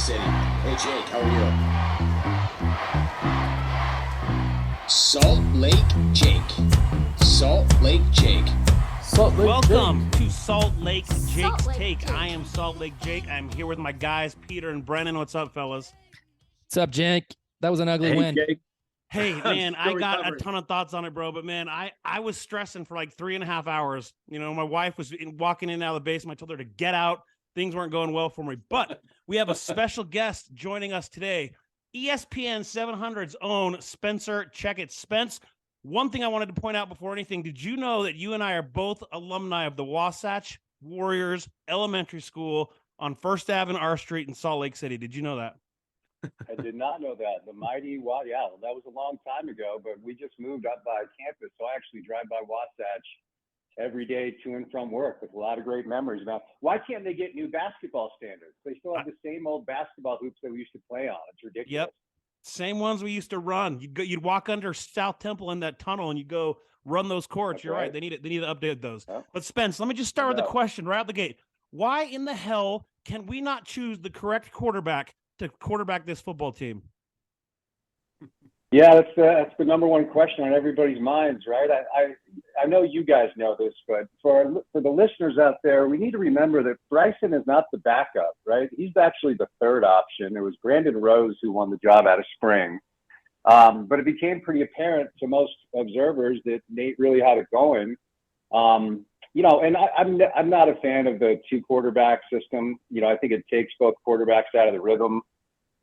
City. Hey, Jake, how are you? Salt Lake Jake. Salt Lake Jake. Welcome to Salt Lake Jake's Take. I am Salt Lake Jake. I'm here with my guys, Peter and Brennan. What's up, fellas? What's up, Jake? That was an ugly win. Jake. Hey, man, I got a ton of thoughts on it, bro. But, man, I was stressing for like 3.5 hours. You know, my wife was walking in and out of the basement. I told her to get out. Things weren't going well for me. But we have a special guest joining us today, ESPN 700's own Spencer Checketts. Spence, one thing I wanted to point out before anything, did you know that you and I are both alumni of the Wasatch Warriors Elementary School on First Ave and R Street in Salt Lake City? Did you know that? I did not know that. The mighty, yeah, that was a long time ago, but we just moved up by campus. So I actually drive by Wasatch every day to and from work with a lot of great memories. Now, why can't they get new basketball standards? They still have the same old basketball hoops that we used to play on. It's ridiculous. Yep. Same ones we used to run. You'd walk under South Temple in that tunnel and you go run those courts. That's You're right. They need to update those. But Spence, let me just start with the question right out the gate. Why in the hell can we not choose the correct quarterback to quarterback this football team? Yeah, that's the number one question on everybody's minds, right? I know you guys know this, but for the listeners out there, we need to remember that Bryson is not the backup, right? He's actually the third option. It was Brandon Rose who won the job out of spring. But it became pretty apparent to most observers that Nate really had it going. You know, and I'm not a fan of the two quarterback system. You know, I think it takes both quarterbacks out of the rhythm.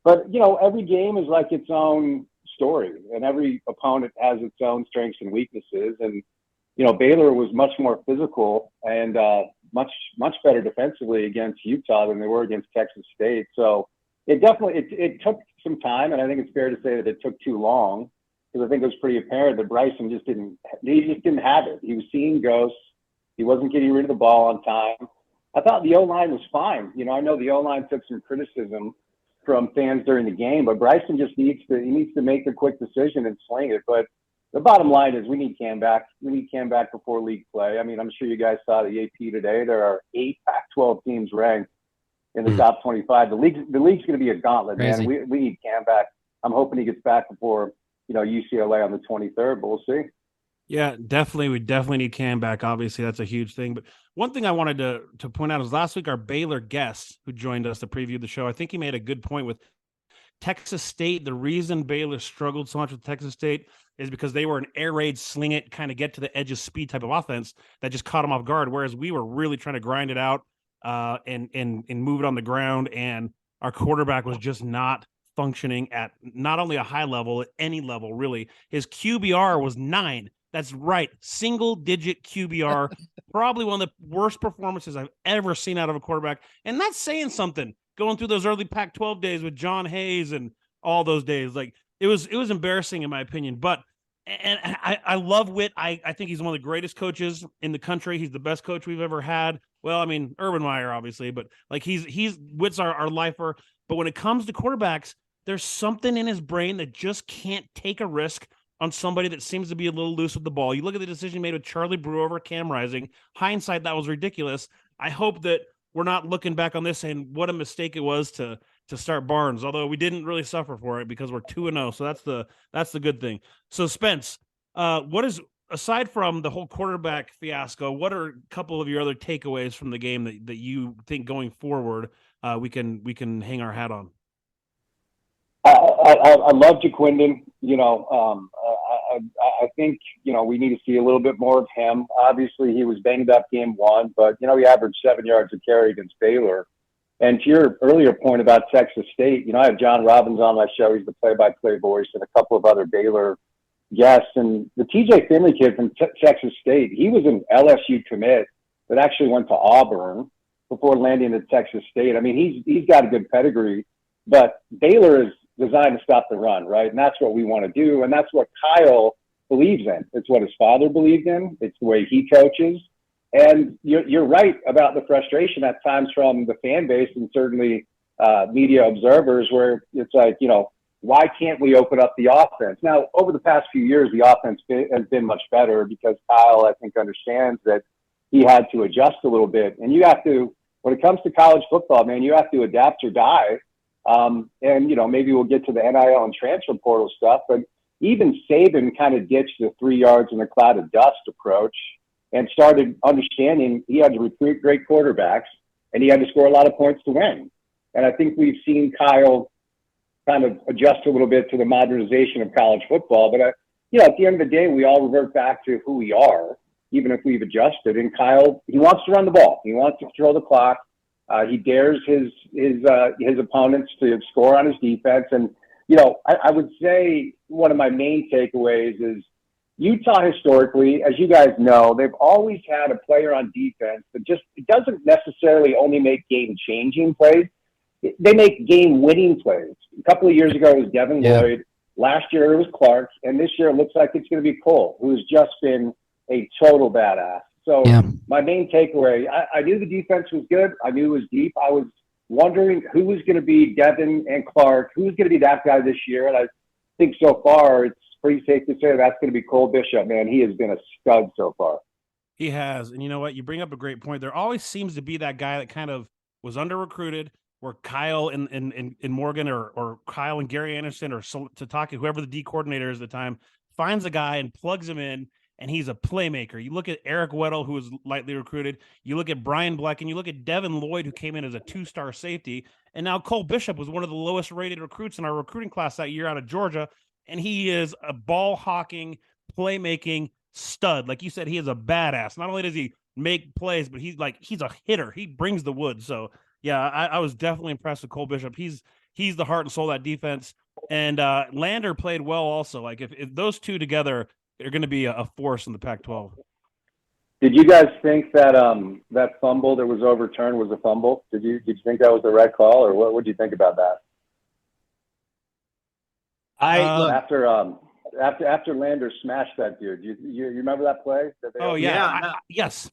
But, you know, every game is like its own story, and every opponent has its own strengths and weaknesses. And, you know, Baylor was much more physical and much better defensively against Utah than they were against Texas State. So it definitely it took some time, and I think it's fair to say that it took too long, because I think it was pretty apparent that Bryson just didn't have it. He was seeing ghosts. He wasn't getting rid of the ball on time. I thought the O-line was fine. You know, I know the O-line took some criticism from fans during the game, but Bryson just needs to make a quick decision and sling it. But the bottom line is we need Cam back. We need Cam back before league play. I mean, I'm sure you guys saw the AP today. There are 8 Pac-12 teams ranked in the top 25. The league's going to be a gauntlet, Crazy. man. We need Cam back. I'm hoping he gets back before, you know, UCLA on the 23rd, but we'll see. Yeah, definitely. We definitely need Cam back. Obviously, that's a huge thing. But one thing I wanted to point out is last week, our Baylor guest who joined us to preview the show, I think he made a good point with Texas State. The reason Baylor struggled so much with Texas State is because they were an air raid, sling it, kind of get to the edge of speed type of offense that just caught them off guard. Whereas we were really trying to grind it out and move it on the ground. And our quarterback was just not functioning at not only a high level, at any level, really. His QBR was 9. That's right. Single-digit QBR. Probably one of the worst performances I've ever seen out of a quarterback. And that's saying something, going through those early Pac-12 days with John Hayes and all those days. Like, it was embarrassing in my opinion. But and I love Witt. I think he's one of the greatest coaches in the country. He's the best coach we've ever had. Well, I mean, Urban Meyer, obviously. But, like, Witt's our lifer. But when it comes to quarterbacks, there's something in his brain that just can't take a risk on somebody that seems to be a little loose with the ball. You look at the decision made with Charlie Brewer over Cam Rising. Hindsight, that was ridiculous. I hope that we're not looking back on this saying what a mistake it was to start Barnes, although we didn't really suffer for it because we're 2-0. So that's the good thing. So Spence, what is, aside from the whole quarterback fiasco, what are a couple of your other takeaways from the game that you think going forward we can hang our hat on? I love Jaquindon. You know, I think, you know, we need to see a little bit more of him. Obviously, he was banged up game 1, but, you know, he averaged 7 yards a carry against Baylor. And to your earlier point about Texas State, you know, I have John Robbins on my show. He's the play-by-play voice, and a couple of other Baylor guests. And the TJ Finley kid from Texas State, he was an LSU commit that actually went to Auburn before landing at Texas State. I mean, he's got a good pedigree, but Baylor is designed to stop the run, right? And that's what we want to do. And that's what Kyle believes in. It's what his father believed in. It's the way he coaches. And you're right about the frustration at times from the fan base and certainly media observers, where it's like, you know, why can't we open up the offense? Now, over the past few years, the offense has been much better because Kyle, I think, understands that he had to adjust a little bit. And you have to, when it comes to college football, man, you have to adapt or die. And, maybe we'll get to the NIL and transfer portal stuff, but even Saban kind of ditched the 3 yards in a cloud of dust approach and started understanding he had to recruit great quarterbacks and he had to score a lot of points to win. And I think we've seen Kyle kind of adjust a little bit to the modernization of college football. But, at the end of the day, we all revert back to who we are, even if we've adjusted. And Kyle, he wants to run the ball. He wants to throw the clock. He dares his opponents to score on his defense. And, I would say one of my main takeaways is Utah historically, as you guys know, they've always had a player on defense that it doesn't necessarily only make game-changing plays. They make game-winning plays. A couple of years ago, it was Devin Lloyd. Last year, it was Clark. And this year, it looks like it's going to be Cole, who's just been a total badass. So my main takeaway, I knew the defense was good. I knew it was deep. I was wondering who was going to be Devin and Clark, who's going to be that guy this year. And I think so far, it's pretty safe to say that's going to be Cole Bishop, man. He has been a stud so far. He has. And you know what? You bring up a great point. There always seems to be that guy that kind of was under-recruited, where Kyle and Morgan or Kyle and Gary Anderson or Tataki, whoever the D coordinator is at the time, finds a guy and plugs him in, and he's a playmaker. You look at Eric Weddle, who was lightly recruited. You look at Brian Bleck, and you look at Devin Lloyd, who came in as a 2-star safety. And now Cole Bishop was one of the lowest rated recruits in our recruiting class that year out of Georgia. And he is a ball-hawking, playmaking stud. Like you said, he is a badass. Not only does he make plays, but he's a hitter. He brings the wood. So, yeah, I was definitely impressed with Cole Bishop. He's the heart and soul of that defense. And Lander played well also. Like, if those two together, they're going to be a force in the Pac-12. Did you guys think that that fumble that was overturned was a fumble? Did you think that was the right call, or what did you think about that? After Lander smashed that dude, you remember that play? Yes.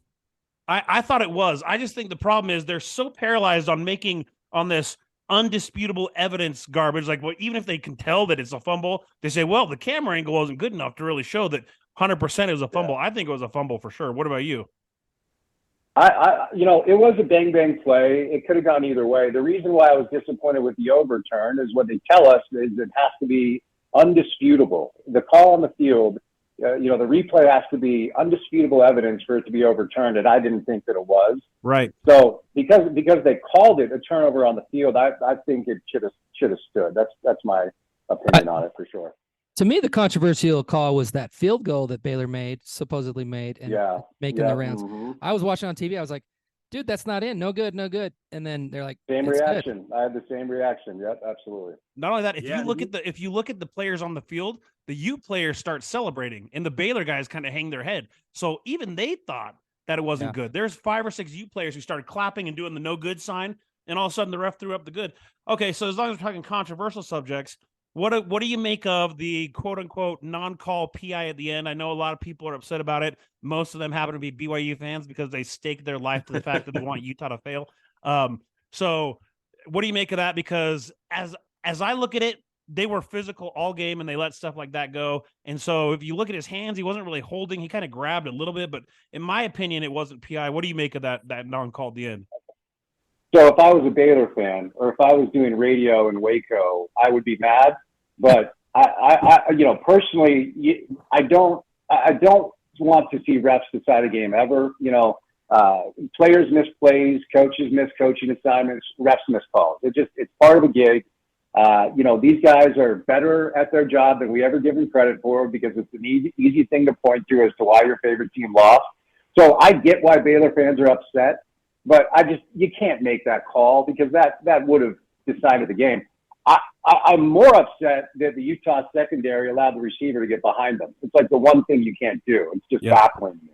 I thought it was. I just think the problem is they're so paralyzed on making on this undisputable evidence garbage. Like, well, even if they can tell that it's a fumble, they say, well, the camera angle wasn't good enough to really show that 100% it was a fumble. Yeah. I think it was a fumble for sure. What about you? It was a bang play. It could have gone either way. The reason why I was disappointed with the overturn is what they tell us is it has to be undisputable. The call on the field, the replay has to be undisputable evidence for it to be overturned, and I didn't think that it was. Right. So because they called it a turnover on the field, I think it should have stood. That's my opinion on it for sure. To me, the controversial call was that field goal that Baylor supposedly made, and making the rounds. Mm-hmm. I was watching on TV. I was like, dude, that's not in. No good. And then they're like, same reaction. Good. I had the same reaction. Yep, absolutely. Not only that, if you look at the players on the field, the U players start celebrating, and the Baylor guys kind of hang their head. So even they thought that it wasn't good. There's 5 or 6 U players who started clapping and doing the no good sign, and all of a sudden the ref threw up the good. Okay, so as long as we're talking controversial subjects, what do you make of the quote-unquote non-call PI at the end? I know a lot of people are upset about it. Most of them happen to be BYU fans because they stake their life to the fact that they want Utah to fail. So what do you make of that? Because as I look at it, they were physical all game and they let stuff like that go. And so if you look at his hands, he wasn't really holding. He kind of grabbed a little bit, but in my opinion, it wasn't PI. What do you make of that non-call at the end? So if I was a Baylor fan, or if I was doing radio in Waco, I would be mad. But I personally, I don't want to see refs decide a game ever. Players miss plays, coaches miss coaching assignments, refs miss calls. It's part of a gig. These guys are better at their job than we ever give them credit for, because it's an easy thing to point to as to why your favorite team lost. So I get why Baylor fans are upset, but you can't make that call, because that would have decided the game. I'm more upset that the Utah secondary allowed the receiver to get behind them. It's like the one thing you can't do. It's just baffling me,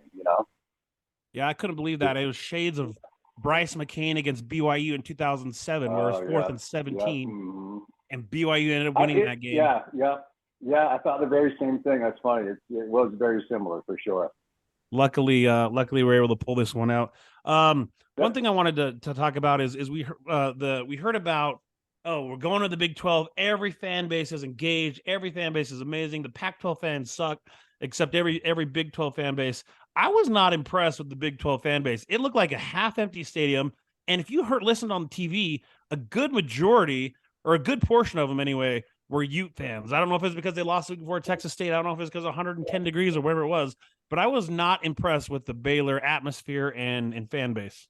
Yeah, I couldn't believe that. It was shades of Bryce McCain against BYU in 2007, where it was 4th and 17, and BYU ended up winning that game. Yeah. I thought the very same thing. That's funny. It was very similar for sure. Luckily, we were able to pull this one out. One thing I wanted to talk about is we heard about. Oh, we're going to the Big 12. Every fan base is engaged. Every fan base is amazing. The Pac-12 fans suck, except every Big 12 fan base. I was not impressed with the Big 12 fan base. It looked like a half-empty stadium. And if you listened on TV, a good majority or a good portion of them anyway, were Ute fans. I don't know if it's because they lost before Texas State. I don't know if it's because 110 degrees or whatever it was, but I was not impressed with the Baylor atmosphere and fan base.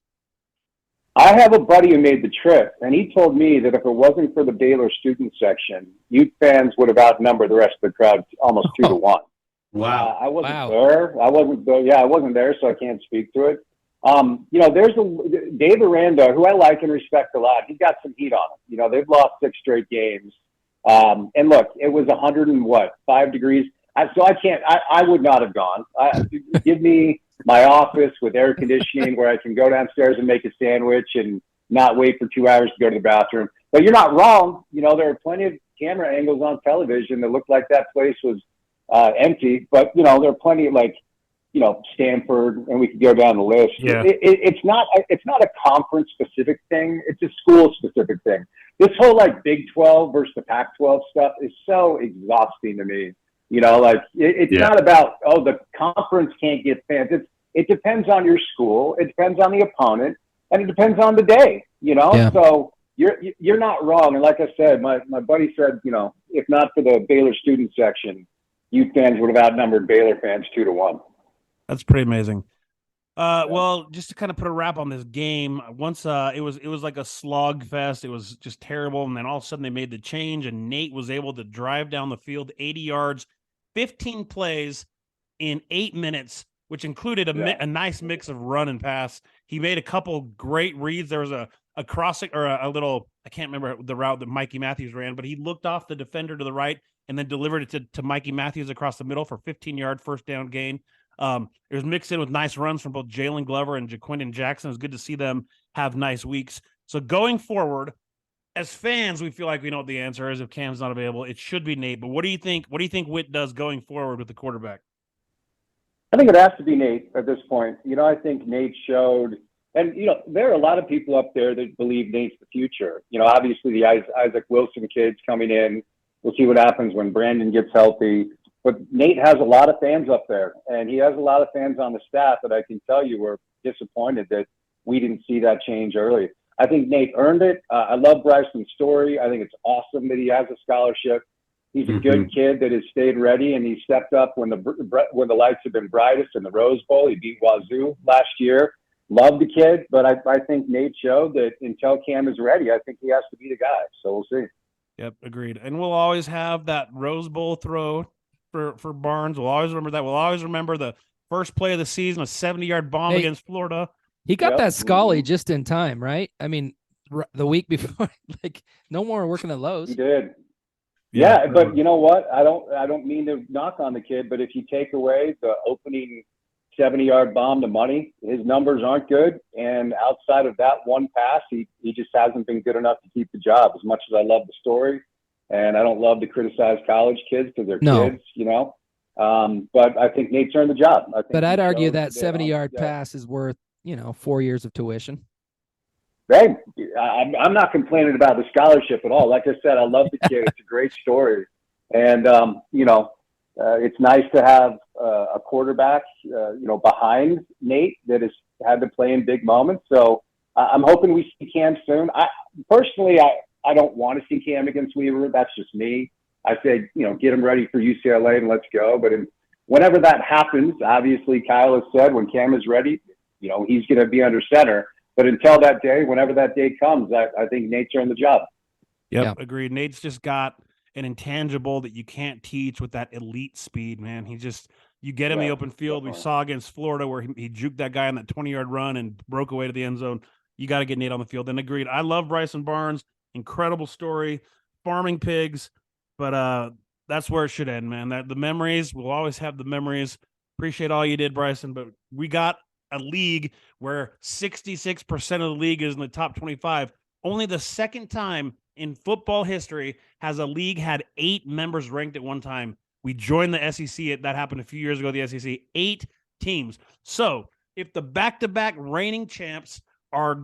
I have a buddy who made the trip, and he told me that if it wasn't for the Baylor student section, Ute fans would have outnumbered the rest of the crowd almost 2-1. Wow. I wasn't there. I wasn't there, so I can't speak to it. There's Dave Aranda, who I like and respect a lot. He's got some heat on him. They've lost 6 straight games. And look, it was 5 degrees. I would not have gone. Give me my office with air conditioning where I can go downstairs and make a sandwich and not wait for 2 hours to go to the bathroom. But you're not wrong. There are plenty of camera angles on television that look like that place was empty. But, there are plenty of Stanford, and we could go down the list. Yeah. It's not a conference specific thing. It's a school specific thing. This whole Big 12 versus the Pac-12 stuff is so exhausting to me. It's not about, the conference can't get fans. It depends on your school. It depends on the opponent, and it depends on the day, Yeah. So you're not wrong. And like I said, my buddy said, if not for the Baylor student section, Ute fans would have outnumbered Baylor fans 2-1. That's pretty amazing. Well, just to kind of put a wrap on this game, once it was like a slog fest. It was just terrible, and then all of a sudden they made the change, and Nate was able to drive down the field 80 yards, 15 plays in 8 minutes, which included a nice mix of run and pass. He made a couple great reads. There was a crossing or a little, I can't remember the route that Mikey Matthews ran, but he looked off the defender to the right and then delivered it to Mikey Matthews across the middle for 15-yard first down gain. It was mixed in with nice runs from both Jalen Glover and Jaquindon Jackson. It was good to see them have nice weeks. So going forward, as fans, we feel like we know what the answer is. If Cam's not available, it should be Nate. But what do you think? What do you think Witt does going forward with the quarterback? I think it has to be Nate at this point. I think Nate showed, and there are a lot of people up there that believe Nate's the future. Obviously the Isaac Wilson kid's coming in. We'll see what happens when Brandon gets healthy. But Nate has a lot of fans up there, and he has a lot of fans on the staff that I can tell you were disappointed that we didn't see that change early. I think Nate earned it. I love Bryson's story. I think it's awesome that he has a scholarship. He's a good kid that has stayed ready, and he stepped up when the lights have been brightest in the Rose Bowl. He beat Wazoo last year. Love the kid, but I think Nate showed that until Cam is ready, I think he has to be the guy. So we'll see. Yep, agreed. And we'll always have that Rose Bowl throw for Barnes. We'll always remember that. We'll always remember the first play of the season, a 70-yard bomb against Florida. He got that Scully just in time, right? I mean, the week before, no more working at Lowe's. He did. Yeah, but you know what? I don't mean to knock on the kid, but if you take away the opening 70-yard bomb to money, his numbers aren't good. And outside of that one pass, he just hasn't been good enough to keep the job. As much as I love the story, and I don't love to criticize college kids because they're kids, but I think Nate's earned the job. But I'd argue that 70-yard pass is worth 4 years of tuition. Hey, I'm not complaining about the scholarship at all. Like I said, I love the kid. It's a great story. And, it's nice to have a quarterback, behind Nate that has had to play in big moments. So I'm hoping we see Cam soon. Personally, I don't want to see Cam against Weaver. That's just me. I say, get him ready for UCLA and let's go. But whenever that happens, obviously Kyle has said when Cam is ready, he's going to be under center. But until that day, whenever that day comes, I think Nate's earned the job. Yep, agreed. Nate's just got an intangible that you can't teach with that elite speed, man. You get him in the open field. Definitely. We saw against Florida where he juked that guy on that 20-yard run and broke away to the end zone. You got to get Nate on the field. And agreed. I love Bryson Barnes. Incredible story. Farming pigs. But that's where it should end, man. The memories, we'll always have the memories. Appreciate all you did, Bryson. But we got a league where 66% of the league is in the top 25. Only the second time in football history has a league had 8 members ranked at one time. We joined the SEC. That happened a few years ago, the SEC. 8 teams. So if the back-to-back reigning champs are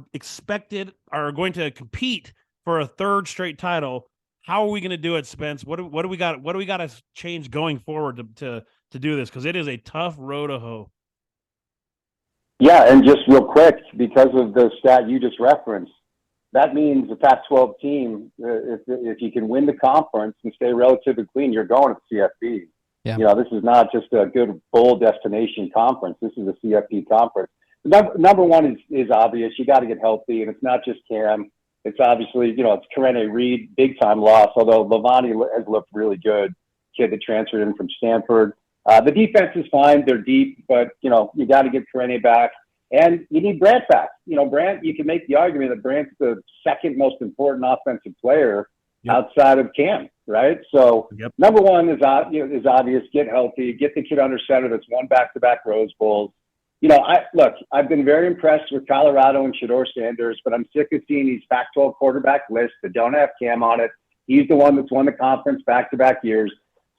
going to compete for a third straight title, how are we going to do it, Spence? What do we got? What do we got to change going forward to do this? Because it is a tough row to hoe. Yeah, and just real quick, because of the stat you just referenced, that means the Pac-12 team, if you can win the conference and stay relatively clean, you're going to CFP. Yeah. This is not just a good bowl destination conference. This is a CFP conference. Number one is obvious. You got to get healthy, and it's not just Cam. It's obviously, it's Karene Reed, big time loss, although Levani has looked really good, kid that transferred in from Stanford. The defense is fine. They're deep, but, you got to get Karene back. And you need Brant back. Brant, you can make the argument that Brant's the second most important offensive player outside of Cam, right? So number one is obvious. Get healthy. Get the kid under center that's won back-to-back Rose Bowls. I've been very impressed with Colorado and Shedeur Sanders, but I'm sick of seeing these Pac-12 quarterback lists that don't have Cam on it. He's the one that's won the conference back-to-back years.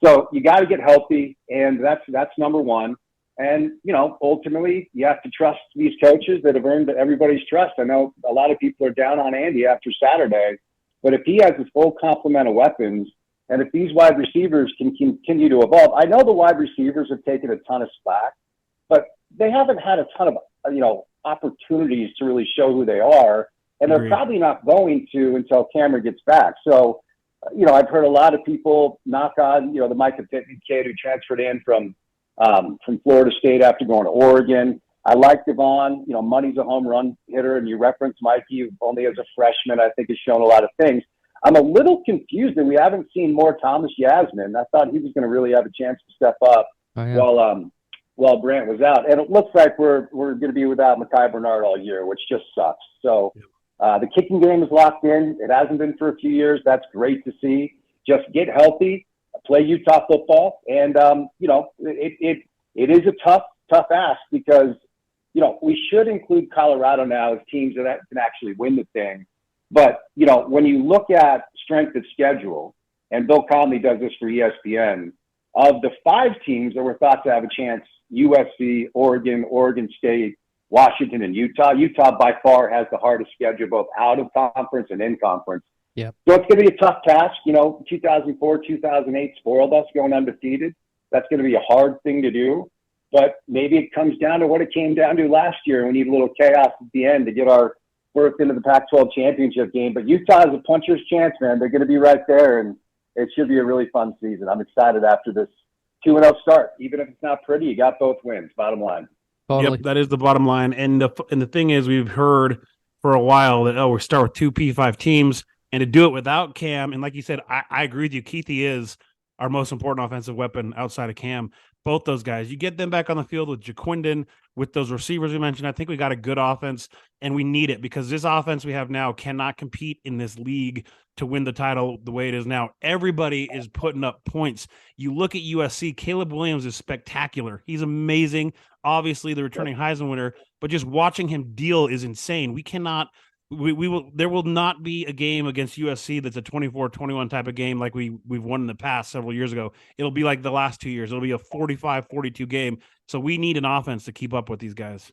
So you got to get healthy, and that's number one. And, ultimately, you have to trust these coaches that have earned everybody's trust. I know a lot of people are down on Andy after Saturday, but if he has his full complement of weapons, and if these wide receivers can continue to evolve, I know the wide receivers have taken a ton of slack, but they haven't had a ton of, opportunities to really show who they are, and they're probably not going to until Cameron gets back. So, I've heard a lot of people knock on, the Micah Pittman kid who transferred in from Florida State after going to Oregon. I like Devon. Money's a home run hitter, and you reference Mikey, who only as a freshman, I think, has shown a lot of things. I'm a little confused that we haven't seen more Thomas Yasmin. I thought he was going to really have a chance to step up while Brant was out. And it looks like we're going to be without Mekhi Bernard all year, which just sucks. So the kicking game is locked in. It hasn't been for a few years. That's great to see. Just get healthy. Play Utah football, and it is a tough ask because we should include Colorado now as teams that can actually win the thing. But when you look at strength of schedule, and Bill Conley does this for ESPN, of the 5 teams that were thought to have a chance, USC, Oregon, Oregon State, Washington, and Utah by far has the hardest schedule, both out of conference and in conference. Yeah. So it's going to be a tough task. 2004, 2008 spoiled us going undefeated. That's going to be a hard thing to do. But maybe it comes down to what it came down to last year. We need a little chaos at the end to get our berth into the Pac-12 championship game. But Utah has a puncher's chance, man. They're going to be right there, and it should be a really fun season. I'm excited after this 2-0 start. Even if it's not pretty, you got both wins, bottom line. Totally. Yep, that is the bottom line. And the thing is, we've heard for a while that, we start with 2 P5 teams. And to do it without Cam, and like you said, I agree with you. Keithy is our most important offensive weapon outside of Cam. Both those guys, you get them back on the field with Jaquindon, with those receivers we mentioned. I think we got a good offense, and we need it because this offense we have now cannot compete in this league to win the title the way it is now. Everybody is putting up points. You look at USC, Caleb Williams is spectacular. He's amazing. Obviously, the returning Heisman winner, but just watching him deal is insane. We cannot. There will not be a game against USC that's a 24-21 type of game like we've won in the past several years ago. It'll be like the last 2 years. It'll be a 45-42 game. So we need an offense to keep up with these guys.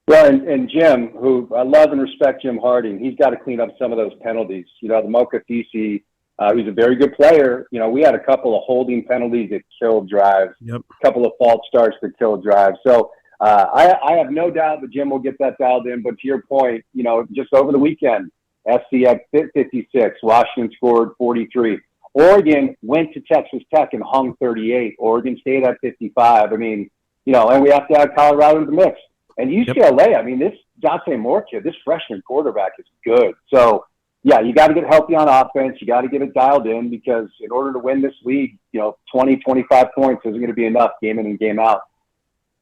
Well, and Jim, who I love and respect, Jim Harding, he's got to clean up some of those penalties. The Mocha Fisi, who's a very good player. We had a couple of holding penalties that killed drives, a couple of false starts that killed drives. So I have no doubt that Jim will get that dialed in. But to your point, just over the weekend, SC had 56, Washington scored 43. Oregon went to Texas Tech and hung 38. Oregon State had 55. And we have to add Colorado to the mix. And UCLA, this Dante Moore kid, this freshman quarterback is good. So, yeah, you got to get healthy on offense. You got to get it dialed in because in order to win this league, 20, 25 points isn't going to be enough game in and game out.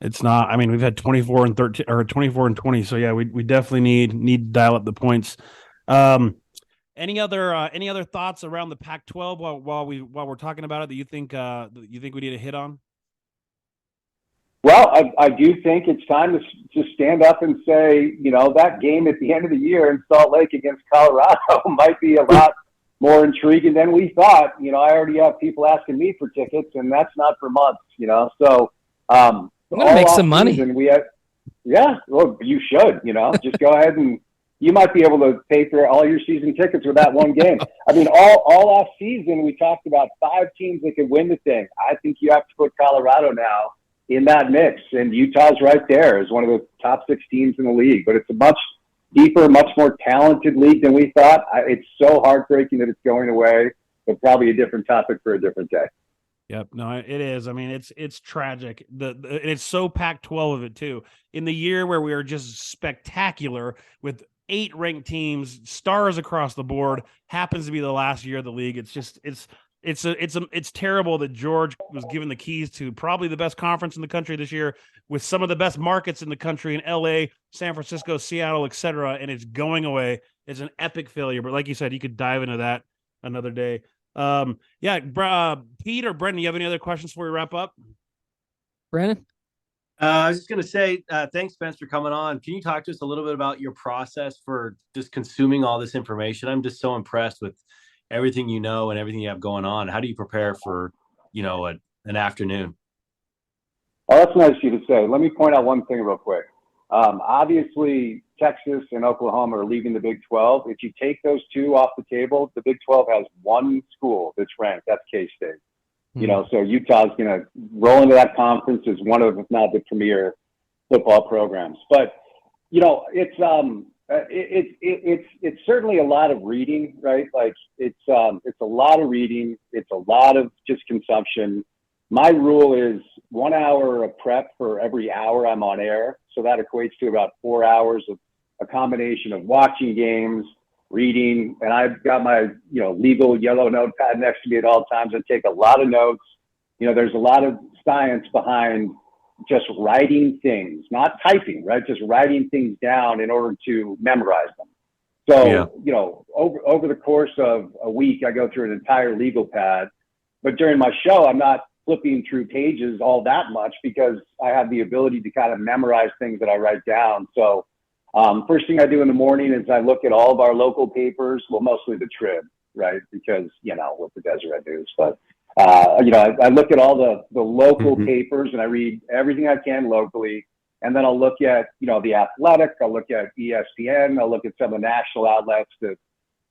It's not. We've had 24 and 13 or 24 and 20. So yeah, we definitely need to dial up the points. Any other thoughts around the Pac-12 while we're talking about it that you think we need to hit on? Well, I do think it's time to stand up and say, that game at the end of the year in Salt Lake against Colorado might be a lot more intriguing than we thought. I already have people asking me for tickets, and that's not for months. So. I'm going to make some money. Well, you should, just go ahead and you might be able to pay for all your season tickets with that one game. All off season, we talked about 5 teams that could win the thing. I think you have to put Colorado now in that mix, and Utah's right there as one of the top 6 teams in the league, but it's a much deeper, much more talented league than we thought. It's so heartbreaking that it's going away, but probably a different topic for a different day. Yep. No, it is. I mean, it's tragic. It's so Pac-12 of it too. In the year where we are just spectacular with 8 ranked teams, stars across the board, happens to be the last year of the league. It's terrible that George was given the keys to probably the best conference in the country this year, with some of the best markets in the country in LA, San Francisco, Seattle, etc. And it's going away. It's an epic failure. But like you said, you could dive into that another day. Pete or Brendan, you have any other questions before we wrap up? Brandon? I was just going to say, thanks, Spence, for coming on. Can you talk to us a little bit about your process for just consuming all this information? I'm just so impressed with everything you know and everything you have going on. How do you prepare for, an afternoon? Oh, that's nice of you to say. Let me point out one thing real quick. Obviously, Texas and Oklahoma are leaving the Big 12. If you take those two off the table, the Big 12 has one school that's ranked. That's K-State. So Utah's going to roll into that conference as one of, if not the premier football programs. But, it's certainly a lot of reading, right? Like it's a lot of reading. It's a lot of just consumption. My rule is 1 hour of prep for every hour I'm on air. So that equates to about 4 hours of a combination of watching games, reading, and I've got my, legal yellow notepad next to me at all times. I take a lot of notes. There's a lot of science behind just writing things, not typing, right? Just writing things down in order to memorize them. So, over the course of a week, I go through an entire legal pad, but during my show, I'm not flipping through pages all that much because I have the ability to kind of memorize things that I write down. So first thing I do in the morning is I look at all of our local papers, well, mostly the Trib, right? Because, with the Deseret News, but, I look at all the local papers and I read everything I can locally. And then I'll look at, The Athletic, I'll look at ESPN, I'll look at some of the national outlets to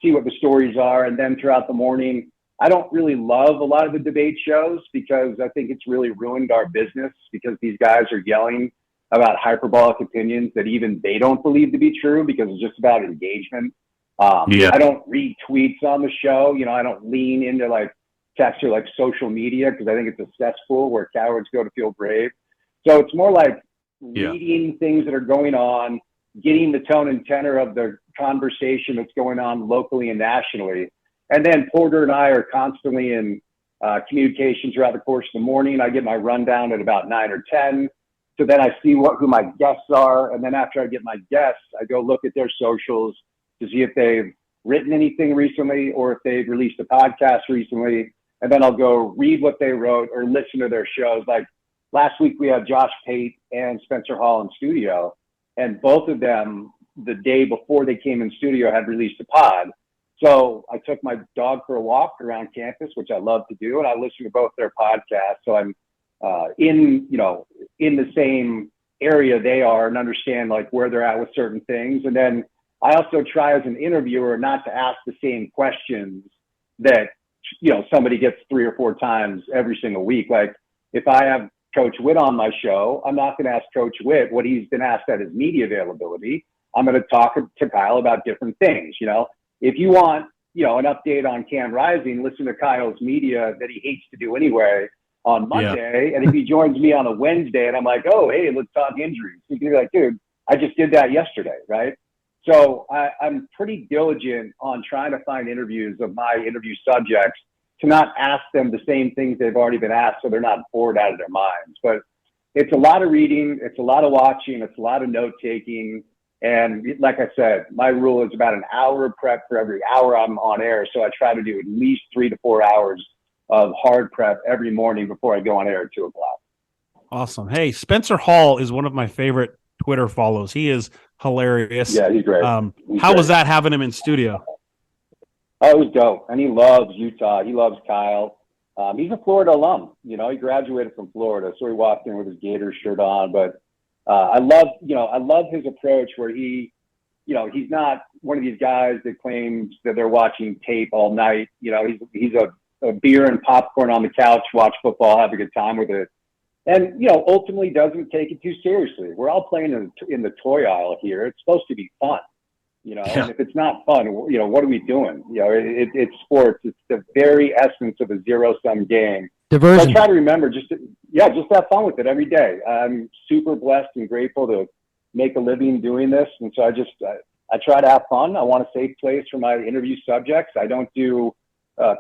see what the stories are. And then throughout the morning, I don't really love a lot of the debate shows because I think it's really ruined our business because these guys are yelling about hyperbolic opinions that even they don't believe to be true because it's just about engagement. I don't read tweets on the show. I don't lean into text or social media because I think it's a cesspool where cowards go to feel brave. So it's more like reading things that are going on, getting the tone and tenor of the conversation that's going on locally and nationally. And then Porter and I are constantly in communication throughout the course of the morning. I get my rundown at about 9 or 10. So then I see who my guests are. And then after I get my guests, I go look at their socials to see if they've written anything recently or if they've released a podcast recently. And then I'll go read what they wrote or listen to their shows. Like last week, we had Josh Pate and Spencer Hall in studio. And both of them, the day before they came in studio, had released a pod. So I took my dog for a walk around campus, which I love to do. And I listened to both their podcasts. So I'm in the same area they are and understand where they're at with certain things. And then I also try as an interviewer not to ask the same questions that, somebody gets 3 or 4 times every single week. Like if I have Coach Witt on my show, I'm not going to ask Coach Witt what he's been asked at his media availability. I'm going to talk to Kyle about different things. If you want, an update on Cam Rising, listen to Kyle's media that he hates to do anyway on Monday. Yeah. And if he joins me on a Wednesday and I'm like, oh, hey, let's talk injuries. You can be like, dude, I just did that yesterday, right? So I'm pretty diligent on trying to find interviews of my interview subjects to not ask them the same things they've already been asked so they're not bored out of their minds. But it's a lot of reading, it's a lot of watching, it's a lot of note-taking. And like I said, my rule is about an hour of prep for every hour I'm on air. So I try to do at least 3 to 4 hours of hard prep every morning before I go on air at 2 o'clock. Awesome. Hey, Spencer Hall is one of my favorite Twitter follows. He is hilarious. Yeah, he's great. How was that having him in studio? Oh, it was dope. And he loves Utah. He loves Kyle. He's a Florida alum. He graduated from Florida, so he walked in with his Gators shirt on. But I love his approach where he's not one of these guys that claims that they're watching tape all night. He's a beer and popcorn on the couch, watch football, have a good time with it. And, ultimately doesn't take it too seriously. We're all playing in the toy aisle here. It's supposed to be fun. You know, and if it's not fun, you know, what are we doing? You know, it's sports. It's the very essence of a zero-sum game. Diversion. So I try to remember just have fun with it every day. I'm super blessed and grateful to make a living doing this. And so I try to have fun. I want a safe place for my interview subjects. I don't do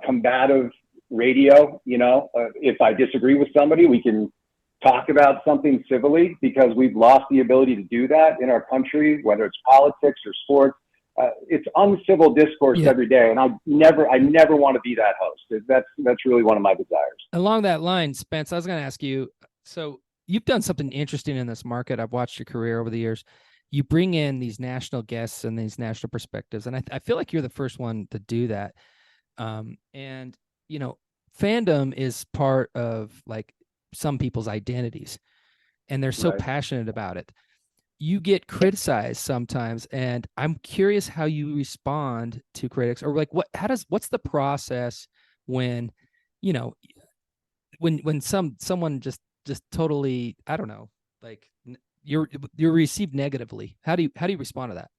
combative radio. You know, if I disagree with somebody, we can talk about something civilly, because we've lost the ability to do that in our country, whether it's politics or sports. It's uncivil discourse every day, and I never want to be that host. That's really one of my desires. Along that line, Spence, I was going to ask you, so you've done something interesting in this market. I've watched your career over the years. You bring in these national guests and these national perspectives, and I feel like you're the first one to do that. And, you know, fandom is part of like some people's identities, and they're so passionate about it. You get criticized sometimes, and I'm curious how you respond to critics, or like what's the process when, you know, when someone just totally, I don't know, like you're received negatively. How do you respond to that?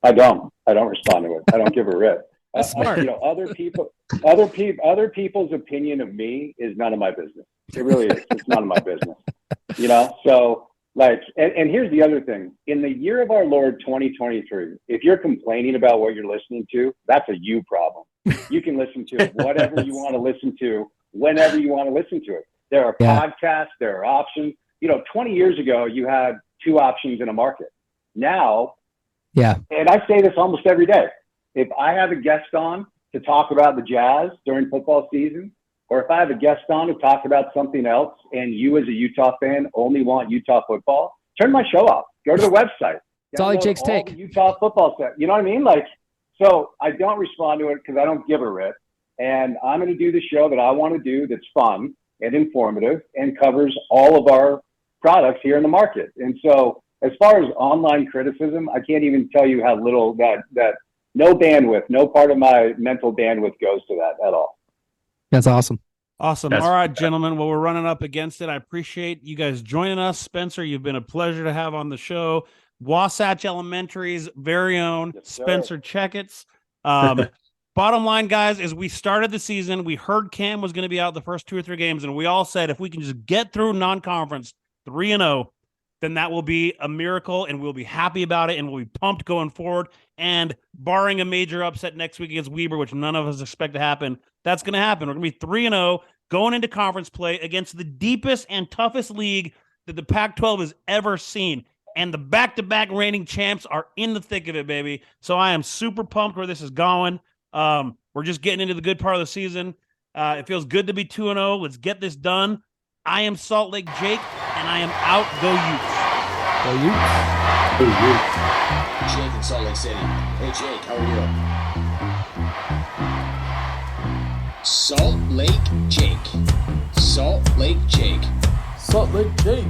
I don't respond to it. I don't give a rip. That's smart. You know, other people's opinion of me is none of my business. It really is. It's none of my business. You know, so like, and here's the other thing. In the year of our Lord 2023, if you're complaining about what you're listening to, that's a you problem. You can listen to whatever you want to listen to, whenever you want to listen to it. There are podcasts, there are options. You know, 20 years ago, you had 2 options in a market. Now, and I say this almost every day, if I have a guest on to talk about the Jazz during football season, or if I have a guest on to talk about something else, and you as a Utah fan only want Utah football, turn my show off. Go to the website. It's all like Jake's take. The Utah football set. You know what I mean? Like, so I don't respond to it because I don't give a rip. And I'm going to do the show that I want to do that's fun and informative and covers all of our products here in the market. And so as far as online criticism, I can't even tell you how little that no bandwidth, no part of my mental bandwidth goes to that at all. That's awesome. Awesome. All right, gentlemen. Well, we're running up against it. I appreciate you guys joining us. Spencer, you've been a pleasure to have on the show. Wasatch Elementary's very own Spencer Checketts. Bottom line, guys, is we started the season. We heard Cam was going to be out the first 2 or 3 games, and we all said if we can just get through non-conference 3-0, then that will be a miracle, and we'll be happy about it, and we'll be pumped going forward. And barring a major upset next week against Weber, which none of us expect to happen, that's going to happen. We're going to be 3-0 going into conference play against the deepest and toughest league that the Pac-12 has ever seen. And the back-to-back reigning champs are in the thick of it, baby. So I am super pumped where this is going. We're just getting into the good part of the season. It feels good to be 2-0. Let's get this done. I am Salt Lake Jake, and I am out. Go Utes. Go Utes. Go Utes. Jake in Salt Lake City. Hey, Jake, how are you? Salt Lake Jake. Salt Lake Jake. Salt Lake Jake.